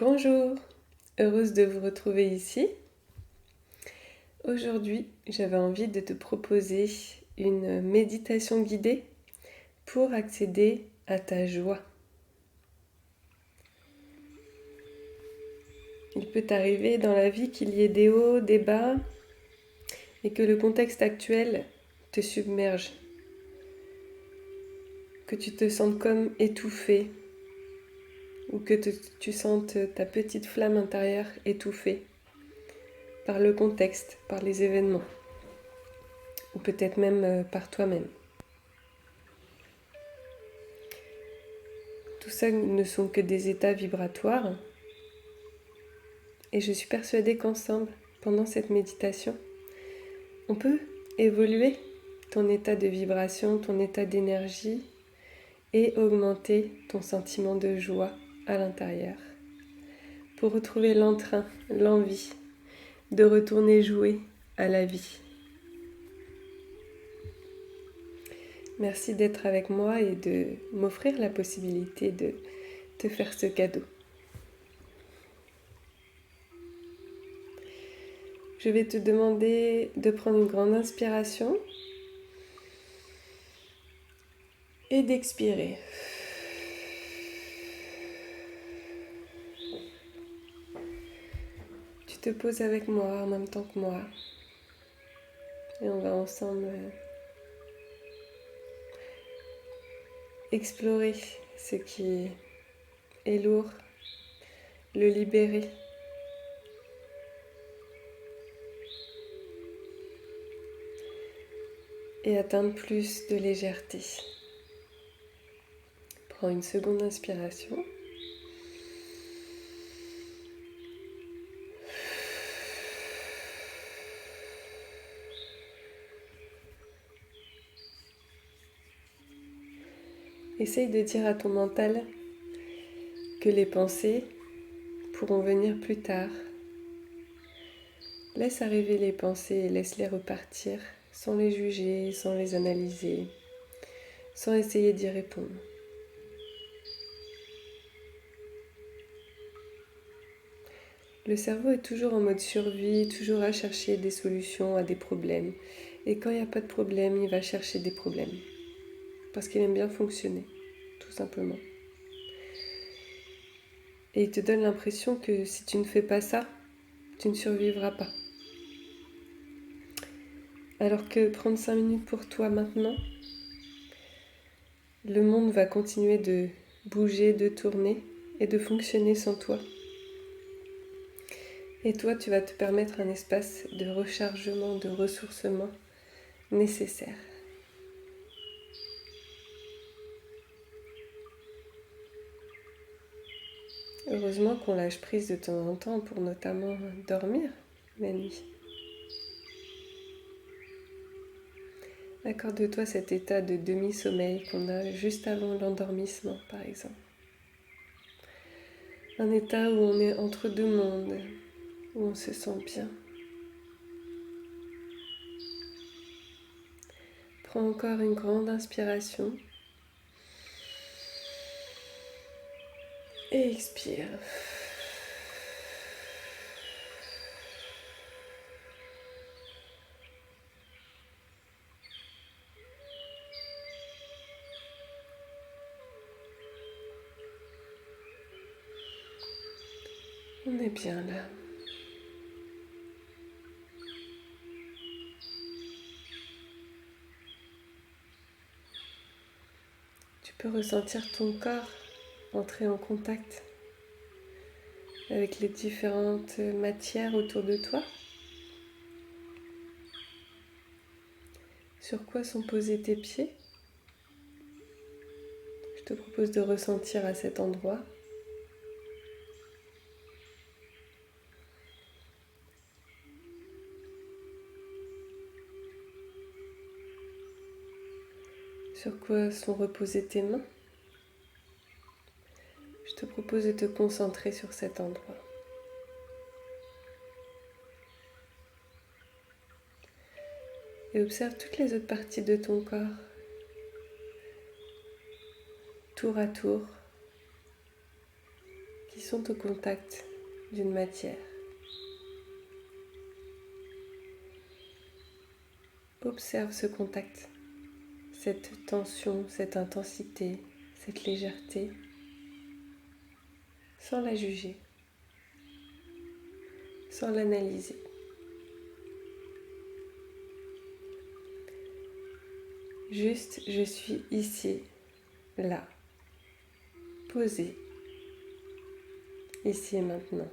Bonjour, heureuse de vous retrouver ici. Aujourd'hui, j'avais envie de te proposer une méditation guidée pour accéder à ta joie. Il peut arriver dans la vie qu'il y ait des hauts, des bas et que le contexte actuel te submerge, que tu te sentes comme étouffé ou que tu sentes ta petite flamme intérieure étouffée par le contexte, par les événements, ou peut-être même par toi-même. Tout ça ne sont que des états vibratoires et je suis persuadée qu'ensemble, pendant cette méditation, on peut évoluer ton état de vibration, ton état d'énergie et augmenter ton sentiment de joie à l'intérieur pour retrouver l'entrain, l'envie de retourner jouer à la vie. Merci d'être avec moi et de m'offrir la possibilité de te faire ce cadeau. Je vais te demander de prendre une grande inspiration et d'expirer. Tu te poses avec moi en même temps que moi et on va ensemble explorer ce qui est lourd, le libérer. Et atteindre plus de légèreté. Prends une seconde inspiration. Essaye de dire à ton mental que les pensées pourront venir plus tard. Laisse arriver les pensées et laisse-les repartir sans les juger, sans les analyser, sans essayer d'y répondre. Le cerveau est toujours en mode survie, toujours à chercher des solutions à des problèmes. Et quand il n'y a pas de problème, il va chercher des problèmes. Parce qu'il aime bien fonctionner, tout simplement. Et il te donne l'impression que si tu ne fais pas ça, tu ne survivras pas. Alors que prendre 5 minutes pour toi maintenant, le monde va continuer de bouger, de tourner et de fonctionner sans toi. Et toi, tu vas te permettre un espace de rechargement, de ressourcement nécessaire. Heureusement qu'on lâche prise de temps en temps pour notamment dormir la nuit. Accorde-toi cet état de demi-sommeil qu'on a juste avant l'endormissement, par exemple. Un état où on est entre deux mondes, où on se sent bien. Prends encore une grande inspiration et expire. On est bien là. Tu peux ressentir ton corps entrer en contact avec les différentes matières autour de toi. Sur quoi sont posés tes pieds? Je te propose de ressentir à cet endroit. Sur quoi sont reposées tes mains? Je te propose de te concentrer sur cet endroit. Et observe toutes les autres parties de ton corps, tour à tour, qui sont au contact d'une matière. Observe ce contact, cette tension, cette intensité, cette légèreté, sans la juger, sans l'analyser. Juste, je suis ici, là, posé, ici et maintenant.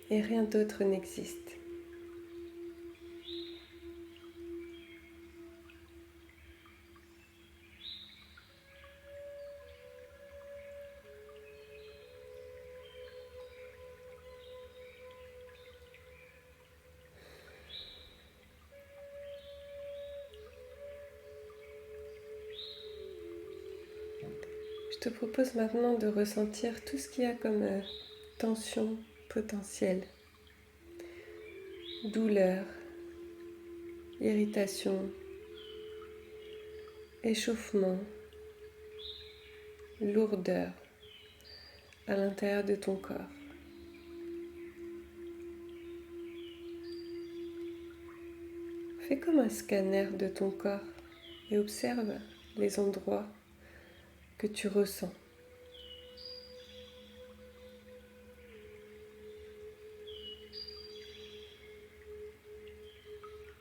Et rien d'autre n'existe. Je te propose maintenant de ressentir tout ce qu'il y a comme tension potentielle, douleur, irritation, échauffement, lourdeur à l'intérieur de ton corps. Fais comme un scanner de ton corps et observe les endroits que tu ressens.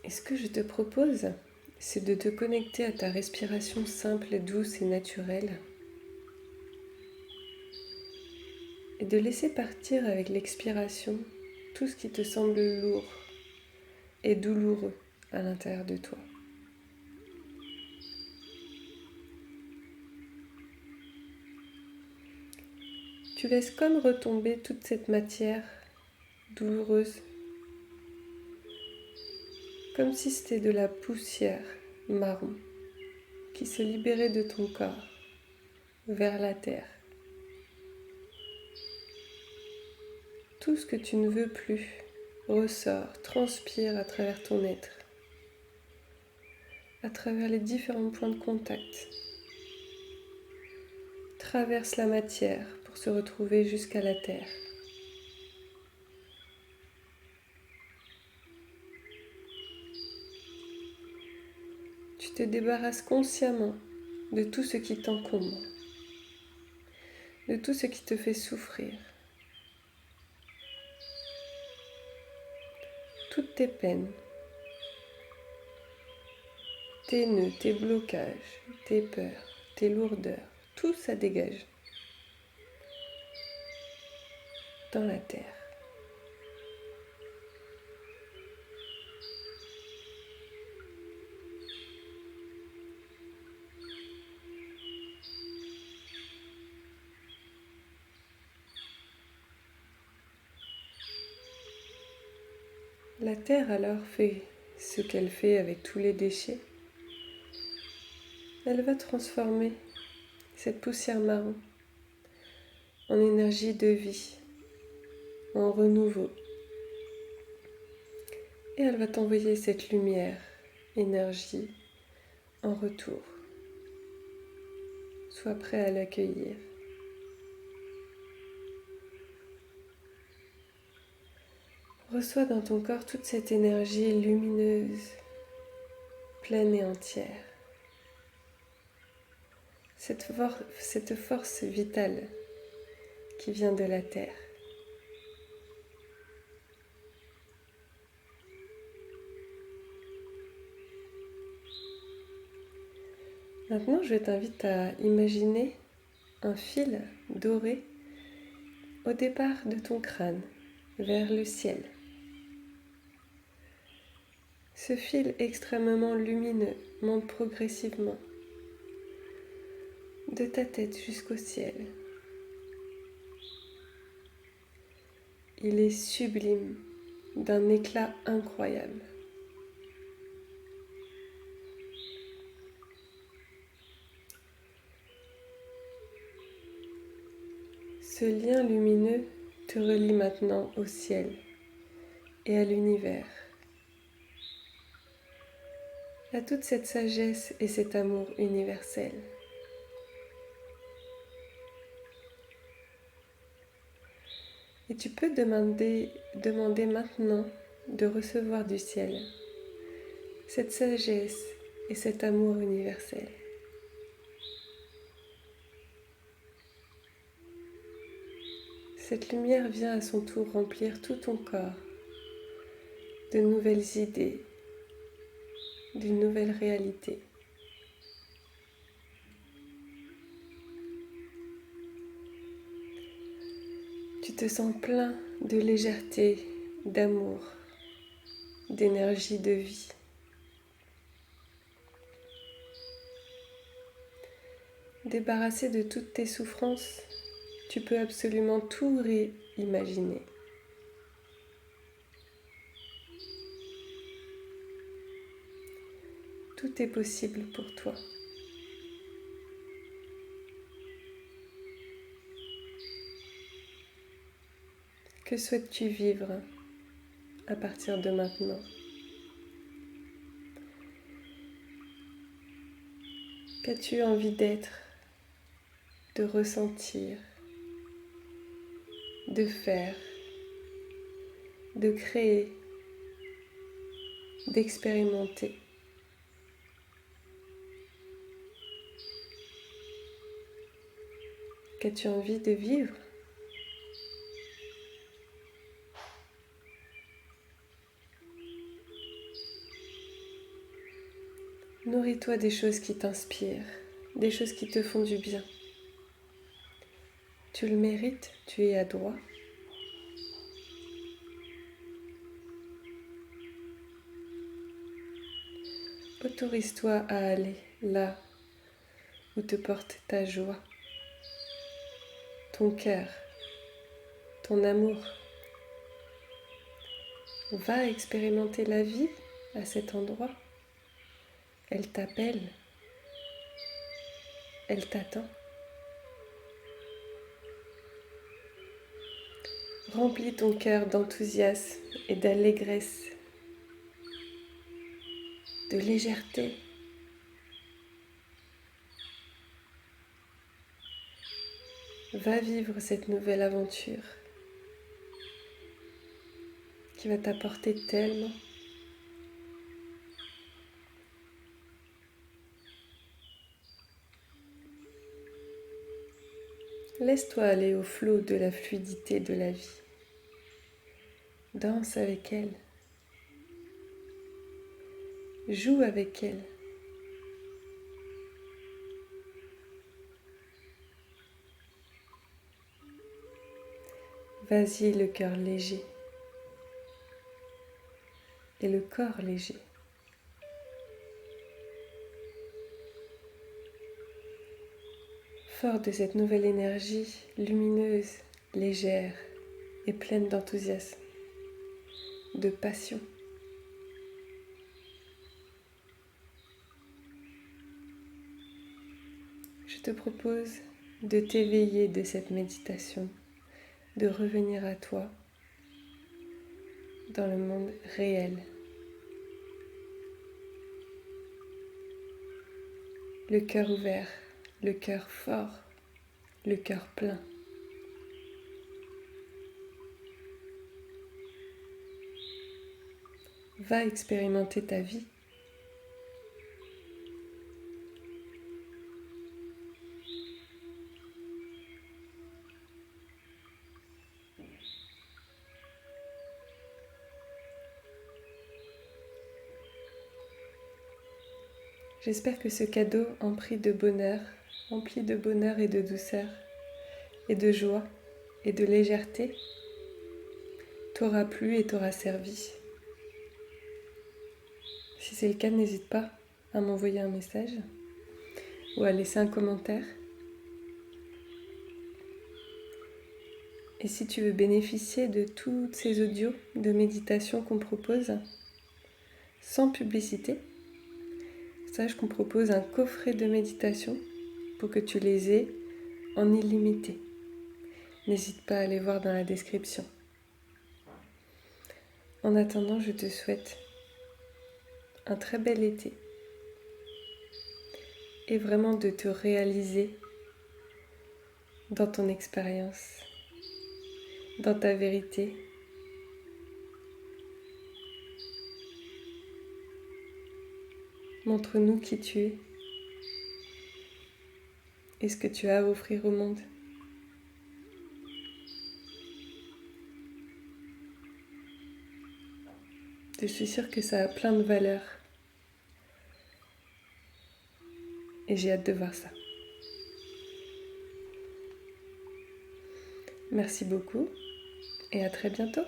Et ce que je te propose, c'est de te connecter à ta respiration simple, douce et naturelle et de laisser partir avec l'expiration tout ce qui te semble lourd et douloureux à l'intérieur de toi. Tu laisses comme retomber toute cette matière douloureuse, comme si c'était de la poussière marron qui se libérait de ton corps vers la terre. Tout ce que tu ne veux plus ressort, transpire à travers ton être, à travers les différents points de contact, traverse la matière pour se retrouver jusqu'à la terre. Tu te débarrasses consciemment de tout ce qui t'encombre, de tout ce qui te fait souffrir. Toutes tes peines, tes nœuds, tes blocages, tes peurs, tes lourdeurs, tout ça dégage dans la terre. La terre alors fait ce qu'elle fait avec tous les déchets. Elle va transformer cette poussière marron en énergie de vie, en renouveau. Et elle va t'envoyer cette lumière, énergie, en retour. Sois prêt à l'accueillir. Reçois dans ton corps toute cette énergie lumineuse, pleine et entière. Cette force vitale qui vient de la terre. Maintenant, je t'invite à imaginer un fil doré au départ de ton crâne vers le ciel. Ce fil extrêmement lumineux monte progressivement de ta tête jusqu'au ciel. Il est sublime, d'un éclat incroyable. Ce lien lumineux te relie maintenant au ciel et à l'univers. à toute cette sagesse et cet amour universel. Et tu peux demander maintenant de recevoir du ciel cette sagesse et cet amour universel. Cette lumière vient à son tour remplir tout ton corps de nouvelles idées, d'une nouvelle réalité. Tu te sens plein de légèreté, d'amour, d'énergie de vie. Débarrassé de toutes tes souffrances, tu peux absolument tout réimaginer. Tout est possible pour toi. Que souhaites-tu vivre à partir de maintenant? Qu'as-tu envie d'être, de ressentir, de faire, de créer, d'expérimenter? Qu'as-tu envie de vivre? Nourris-toi des choses qui t'inspirent, des choses qui te font du bien. Tu le mérites, tu es à droit. Autorise-toi à aller là où te porte ta joie, ton cœur, ton amour. Va expérimenter la vie à cet endroit. Elle t'appelle, elle t'attend. Remplis ton cœur d'enthousiasme et d'allégresse, de légèreté. Va vivre cette nouvelle aventure qui va t'apporter tellement. Laisse-toi aller au flot de la fluidité de la vie. Danse avec elle. Joue avec elle. Vas-y, le cœur léger et le corps léger. Fort de cette nouvelle énergie lumineuse, légère et pleine d'enthousiasme, de passion. Je te propose de t'éveiller de cette méditation, de revenir à toi dans le monde réel. Le cœur ouvert, le cœur fort, le cœur plein. Va expérimenter ta vie. J'espère que ce cadeau empli de bonheur et de douceur, et de joie, et de légèreté, t'aura plu et t'aura servi. Si c'est le cas, n'hésite pas à m'envoyer un message ou à laisser un commentaire. Et si tu veux bénéficier de tous ces audios de méditation qu'on propose, sans publicité, sache qu'on propose un coffret de méditation pour que tu les aies en illimité. N'hésite pas à aller voir dans la description. En attendant, je te souhaite un très bel été et vraiment de te réaliser dans ton expérience, dans ta vérité. Montre-nous qui tu es et ce que tu as à offrir au monde. Je suis sûre que ça a plein de valeurs et j'ai hâte de voir ça. Merci beaucoup et à très bientôt.